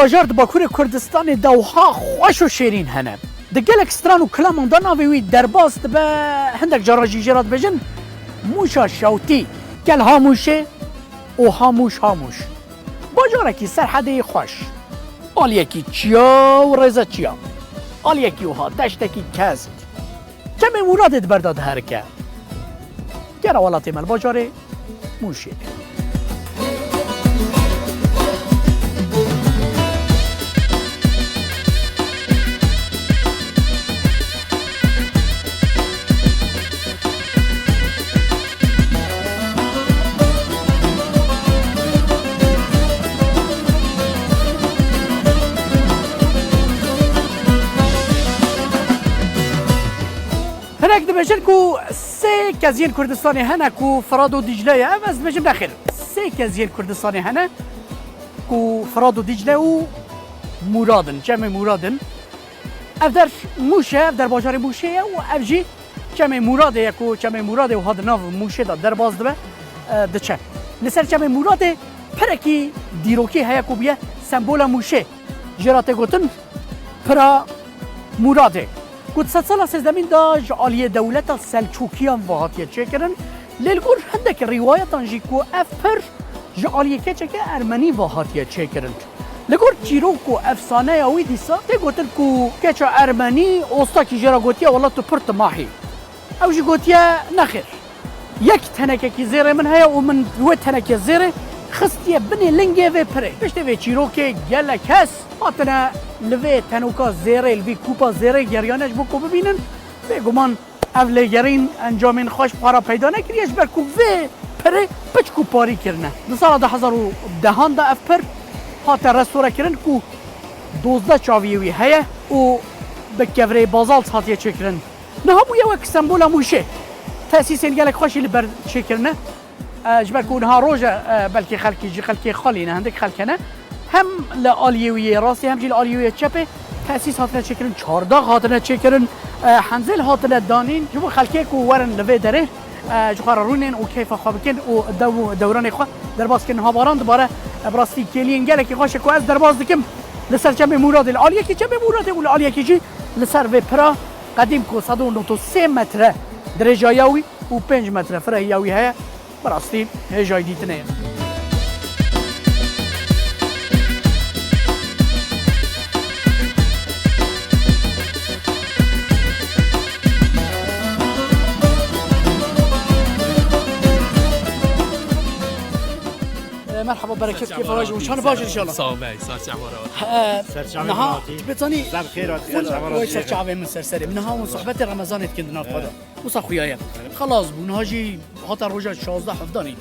باجار باکوور کردستان دوها خوش و شیرین هنه ده گلک ستران و کلام دان آوی درباست به هندک جراجی جرات بجن موشا شوتی گل هاموشه و هاموش باجاره کی سرحده خوش آلیه کی چیا و رزا چیا آلیه کی وها دشته کی کزد کمی مرادت برداد هرکه گره والاتی مل باجاره موشه هناك دبجن كو سي كازين كردستاني هنا كو فرادو دجلة بس بجم داخل سي كازين كردستاني هنا كو فرادو دجلة و مرادن جمع مرادن افدر موشه افدر باجار موشه و افجي جمع مراده يكو جمع مراده و هذا ناف موشه دا در باز دبه دچه لسر جمع مراده پرکی دیروکی هيا كو بيه سمبولا موشه جراته گوتن پرا مراده قد سال سيزدمين دا جعالية دولة السلجوكيان وهاتية تشكرن للقول عندك رواية تنجيكو أفر جعالية كتشكا أرمني وهاتية تشكرن لقول جيروكو أفسانة يوي ديسا تقولتلكو كتشا أرمني أوسطاكي جرا قوتيا والله تبرت ماحي أو جي قوتيا نخير يك تنكا كي زيري من هيا ومن دوت تنكا زيري خستيا بني لنجي في بري بشتي في جيروكي جالك هس هاتنا لوی تنوکا زیره لوی کوپا زیره گریانش بکو ببینن بگمان اولی گرین انجامین خوش پارا پیدا نکریش بر کو وی پره پچکو پاری کرنه دو سال 2010 دا اف پر هات رستوره کرن کو 12 چاویوی هیا و بکوری بازالت هاتیه چکرن نه همو یه وک سمبولا موشه تأسیس الگلک خوشی لبر چکرنه جبر کو نها روژه بلکه خلکی جی خلکی خالی نه هندک خلکنه هم لآلیویه راستی هم جیل آلیویه چپه تأسیس هاتنه چکرن 14 هاتنه چکرن حنزل هاتنه دانین جبو خلکه کو ورن لوی داره جو قرارونن و کیف خوابکن و دوران خوا در باز کن هاواران دوباره براستی کلین گله کی خوش کو از در باز دکم لسر جمع مراد العالیه کی جمع مراد و العالیه کی جی لسر و پرا قدیم کو 193 متر درجه یاوی و 5 متر فره یاوی های براستی هجای دیتنه مرحبا بركات كيف واجه وشان باش ان شاء الله صوبي صار شعبره نها تبتاني صباح الخير وي صار شعبي من سرسري منها صحبت رمضان كنا ناخذها وصا خويايا خلاص بنهاجي هاتا روجا 16 حفظاني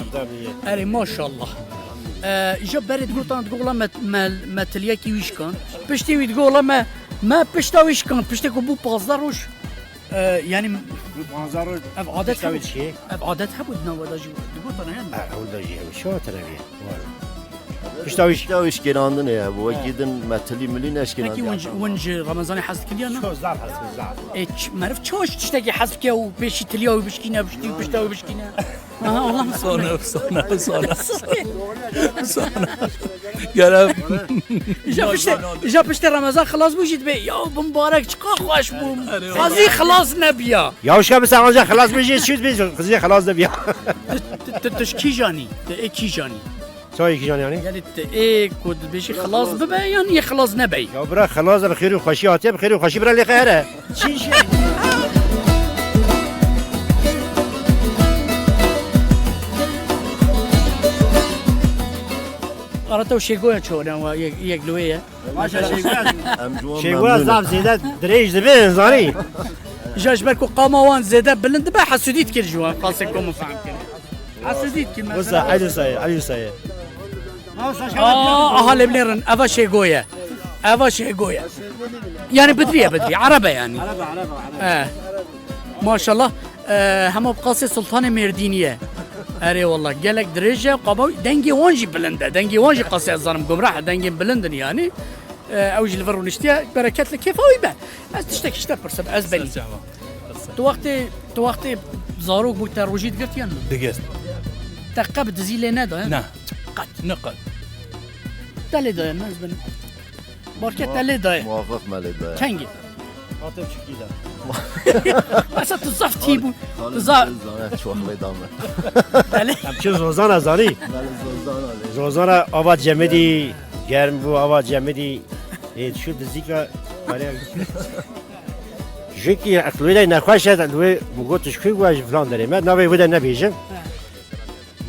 اري ما شاء الله اجا برد قلت تقول ما تلياكي ويش كان بشتي وي تقول ما بشتا ويش كان بشتي كو 15 روش يعني بازار عادت تسوي شيء عادت حبودنا ولا جي قلت انا يعني اول دجي شو ترى بيشتاويش كيراندن يا ابو جدن مثلي ملين اش كيراندن ونج رمضان حسب كليانا شو زعل حسب زعل ايش ما عرفت شوش تشتاقي حسبك وبيش تلياوي بشكينا بشتاوي بشكينا والله صونا قال جا بشتي رمضان خلاص بوجد بي يا مبارك شقا خوش بوم خازي خلاص نبيا يا وش بس رمضان خلاص بيجي شو بيجي خازي خلاص نبيا تشكي جاني ايه جاني سوي كي يعني قالت ايه كود بيجي خلاص ببا يعني خلاص نبي يا برا خلاص بخير وخشي عتيه بخير وخشي برا اللي خيره شي قرأتوا شيقويا شونا ويقلوية ما شاء شيقويا زعف زيادات دريج زبين زاني جاش بالكو قاموان زيادات بلند با حسوديت كل جوان قاسكم مفهم كل حسوديت كل ما بص علي ساي اهل بنيرن افا شيقويا يعني بدري عربة يعني عربة ما شاء الله هم بقاسي سلطان مردينية اري والله قالك درجه قبوي دنجي وانجي بلنده دنجي وانجي قاسي الظالم قمراح دنجي بلندن يعني اوج الفر ونشتيا بركات لك كيف هو يبا بس تشتكي اشتا برسب ازبلي تو وقتي زاروك بو تروجيت قلت يلا دقيت تقبت زي لنا ده نعم قد نقد تالي ده الناس بن مارکت لی دای موافق ملی دای کنگی خاطر چکی دا اصلا تو زفتی بود تو زف زانه چوخلی دامه بله همچه روزانه زانی ملی زوزان آلی روزانه آباد جمدی گرم بو آباد جمدی شو دزیکا جوکی اقلوی دای نخواهش هست اقلوی مگو تشکوی گواج فلان داره من نوی بوده نبیجم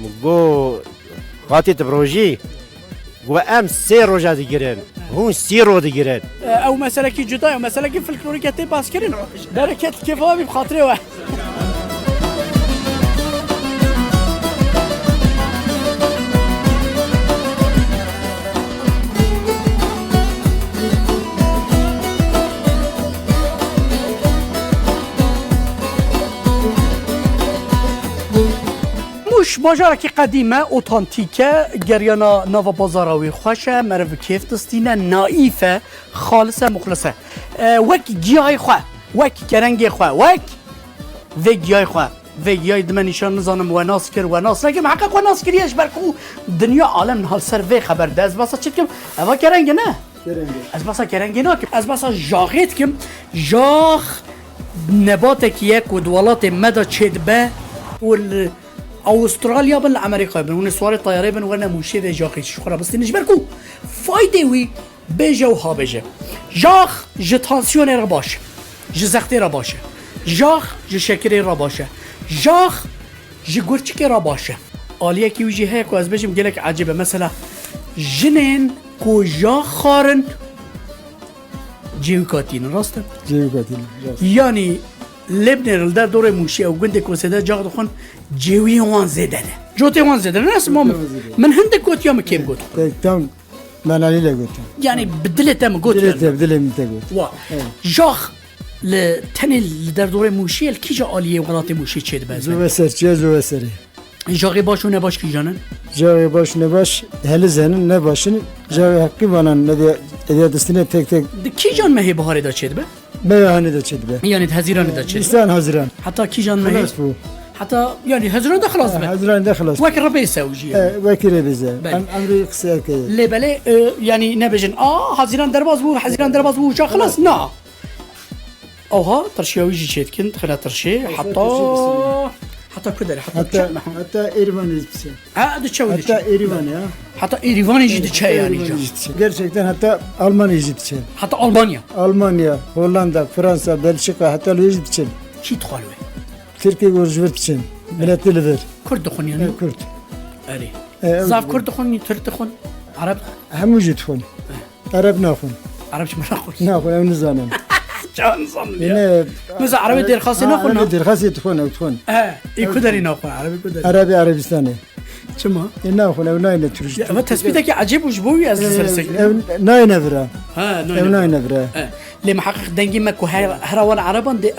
مگو خاطی تبروجی گو ام 3 روزه دیگرن هون 30 رو دیگرن او مسئله کی جدا او مسئله کی فلکلوریکتی باز کردن درکت کفامی بخاطره و موش باجارا که قدیمه اوتانتیکه گریانا ناوا بازاراوی خوشه مرو کیف دستینه نائیفه خالصه مخلصه وک گیای خواه وک کرنگ خواه وک و گیای خواه و گیای دمنیشان نزانم و ناس کر و ناس نگم حقیق و ناس کریش برکو دنیا عالم نحال سر وی خبر ده از باسا چید کم اوا کرنگ نه از باسا کرنگ نه کم از باسا جاغیت کم جاغ نبات که یک و دولات مدا چید به و استرالیا بن امریکا بن ون سوار طیاره بن ون موشه و جاخی شخرا بس نجبر کو فایده وی بجه و ها بجه جاخ ج تانسیون را باشه ج زختی را باشه جاخ ج شکری را باشه جاخ ج گرچک را باشه آلیه کی وجه هيك و از بجم گلک عجیبه مثلا جنین کو جاخ خارن جیوکاتین راسته جیوکاتین یعنی لبنر در دور موشی او گنده کوسده جاغ دخون جوی وان زدنه جوتی وان زدنه ناس من هنده گوت یا مکیم گوت تام من علی لگوتم یعنی بدلت هم گوت بدلم تگوت وا جاغ لتنی در دور موشی کی جا عالیه غلط موشی چید باز زو سر چه زو سری جاغی باش و نباش کی جانن جاوی باش نباش هل زنن نباشن جاوی حقی بانن ندی دستینه تک تک کی جان مهی بهاری دا چید به مهانه دا چید به یعنی هزیران دا چید استان حاضران حتی کی جان مهی خلاص بو حتی یعنی هزیران دا خلاص به حاضران ده خلاص وک ربی سوجی وکیل بیزه بله. امری قصه که لبله یعنی نبجن هزیران درباز بو هزیران درباز بو جا خلاص نه اوها ترشيويجي شيتكن خلا ترشي حتى كدري حتى ایران izbise هذا تشوي hatta ایران ya حتى ايران يجي تشاي يعني gerçekten hatta Alman izbise حتى المانيا Almanya, Hollanda, Fransa, Belçika hatta izbise كي تخالوي Türkiye görüşvert için milletlidir كرد خون يعني Kürt اري زاف كرد خون ترد خون عرب هموجد خون Arap نخون عرب شو ناخذ نخون اون زانم جان صم yine مثلا عربي دير خاصي ناخذ درخاسي تخون تخون يكدري ناخذ عربي كدري Arabi Arabistan'ı شما نخون او ناين ترجي ما تثبيتك عجيب وجبوي از السلسله ناين افرا ها او ناين افرا اللي محقق دنجي ماكو هروان عربان دي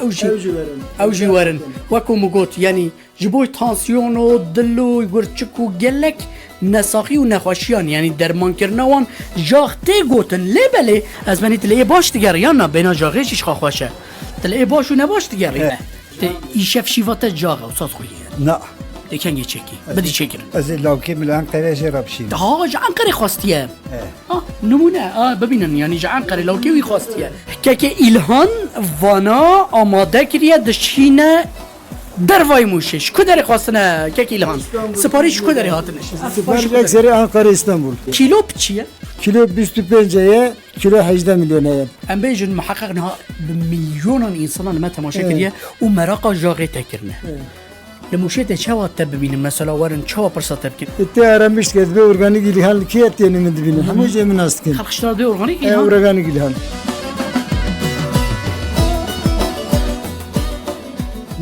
اوجي ورن وكو مقوت يعني جبوي تانسيونو دلو يقرتشكو قلك نساخي ونخوشيان يعني درمان كرنوان جاخ تي قوتن لي بلي از مني تلاقي باش تقري يانا بينا جاغيش ايش خوشه تلاقي باش ونباش تقري يشاف شيفات جاغ وصاد خويه لا دي كان يتشكي بدي شكر از لو كمل أنقرة جرب شيء ها جعان قري خواستيه نمونه ببینن یعنی جعان قري لو كيوي خواستيه که إلهان وانا آماده کریه دشینه دروای موشش کدری خواستنه که إلهان سپاریش کدری هاتنش Sipariş ekseri Ankara İstanbul کیلو بچیه kilo 25'ye kilo 8 milyona ام بیجن محقق نها بمليون انسان ما تماشا کریه و مراقا جاغی تکرنه لموشيت شوا تبين مثلا ورن شوا برصه تبكي itti aramış gezbe organik ilhan ki et yani mi dibine hamu jemin astkin خلق اشترا دي اورغانيك organik ilhan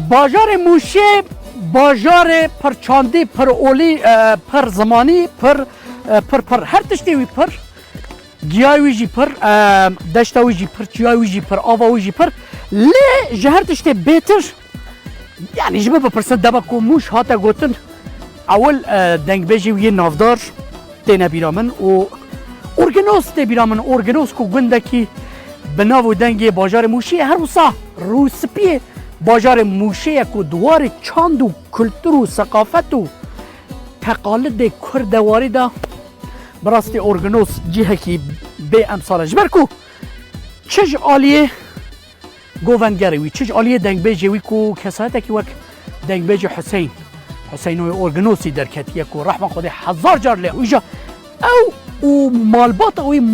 بازار موشه بازار پرچاندی پر اولی پر زمانی پر هر تشتی وی پر گیاوی جی پر دشتاوی جی پر چیاوی جی پر آواوی جی پر لی جهر تشتی بیتر يعني جبه بپرسن دبا کو موش هاتا گوتن اول دنگ بیجی وی نافدار تینا بیرامن و اورگنوس تی بیرامن اورگنوس کو گندکی بناو دنگ بازار موشی هر وصا روسپیه بازار موشه کو دوار چاند و کلتور و ثقافت و تقالید کردواری دا براستی اورگنوس جهه کی به امثال جبرکو چج عالیه گووندگری وی چج عالیه دنگ بیجی وی کو کسایت کی وک دنگ بیجی حسین و ارگنوسی در کتیه کو رحمه خدا 1000 جار له ویجا او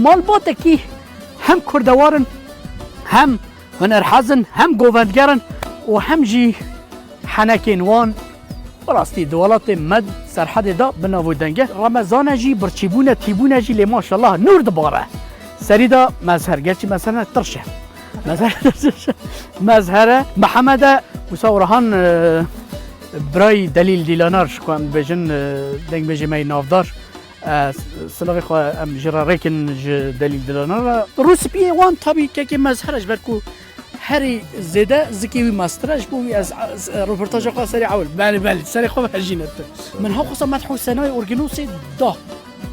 مالبات کی هم کردوارن هم هنرحزن هم گووندگرن و هم جی حنکین وان راستی دولت مد سرحد دا بناودنگه رمضان جی برچیبونه تیبونه جی لی ماشاءالله نور دباره سری دا مظهر گرچی مثلا ترشه مظهر محمد مساورهان برای دلیل دیلانارش کن بجن دنگ بجی می نافدار سلاغی خواه ام جرا ریکن دلیل دیلانار روس بیه وان طبی که مظهرش برکو هری زده زکی ماسترش بوی از رپورتاج خواه سری عول بله سری خواه هجینت من ها خواستم مدحو سنای ارگنوسی دا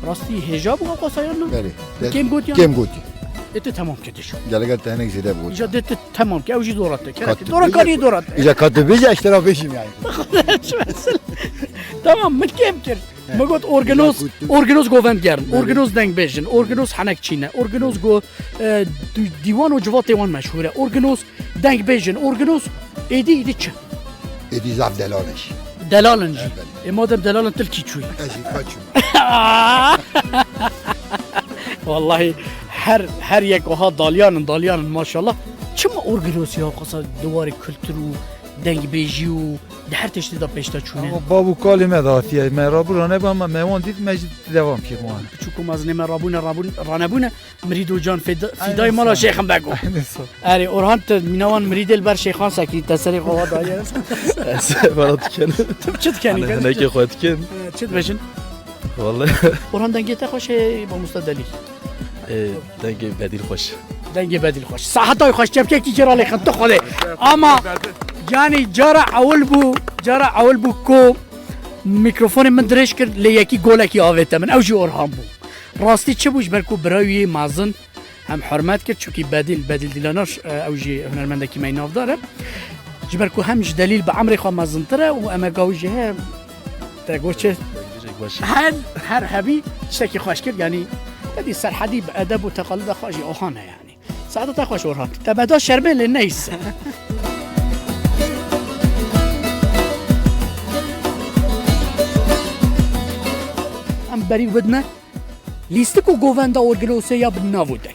راستی هجاب و قصایان نو بله کم گوتی كم قوتي انت تمام کدیشو جلقت هناك زي ده بقول ایجا دیت تمام که اوجی دورته دورا کاری دورته اذا كنت بيجي اشترى بيشم يعني تمام من کم کرد مگوت ارگنوز گووند گرن ارگنوز دنگ بیجن ارگنوز حنک چینه ارگنوز گو دیوان و جوات دیوان مشهوره ارگنوز دنگ بیجن ارگنوز ایدی چه ادي زعف دلالش دلالن جی مادم دلالن تلکی چوی اجي كاتشو والله هر یک وها دالیان ماشاءالله چما ارگنوز یا قصا دوار کلترو دنگ بیجی و در تشتی دا پیشتا چونه بابو کالی مدافیه مرابو رانه با من میوان دید مجید دوام که موان بچوکم از نمه رانبونه مریدو جان فیدای مالا شیخم بگو اری اورهان مینوان مرید البر شیخان سکی تسری قوا دایه برات کن چت کنی نه که خودت کن چت بشن والله اورهان دنگی تا خوشه با مستدلی دنگ بدیل خوش دنگ بدیل خوش صحتای خوش چپ کی چرا لخن تو خوده اما یعنی جارا اول بو کو میکروفون من درش کرد لیکی گولکی آویته من اوجی اورهان بو راستی چه بوش برکو برای مازن هم حرمت کرد چونکی بدیل دیلاناش اوجی هنرمندکی میناف داره جبرکو همش دلیل به امر خو مازن تره و اما گاوجه ها تگوچه هر حبی چکی خوش کرد یعنی بدی سرحدی به ادب و تقالید خواجی اوهانه یعنی سعادت خوش اورهان تبدا شربل نیست بری بدنا لیستکو گووندا ارگنوسه یا بناوده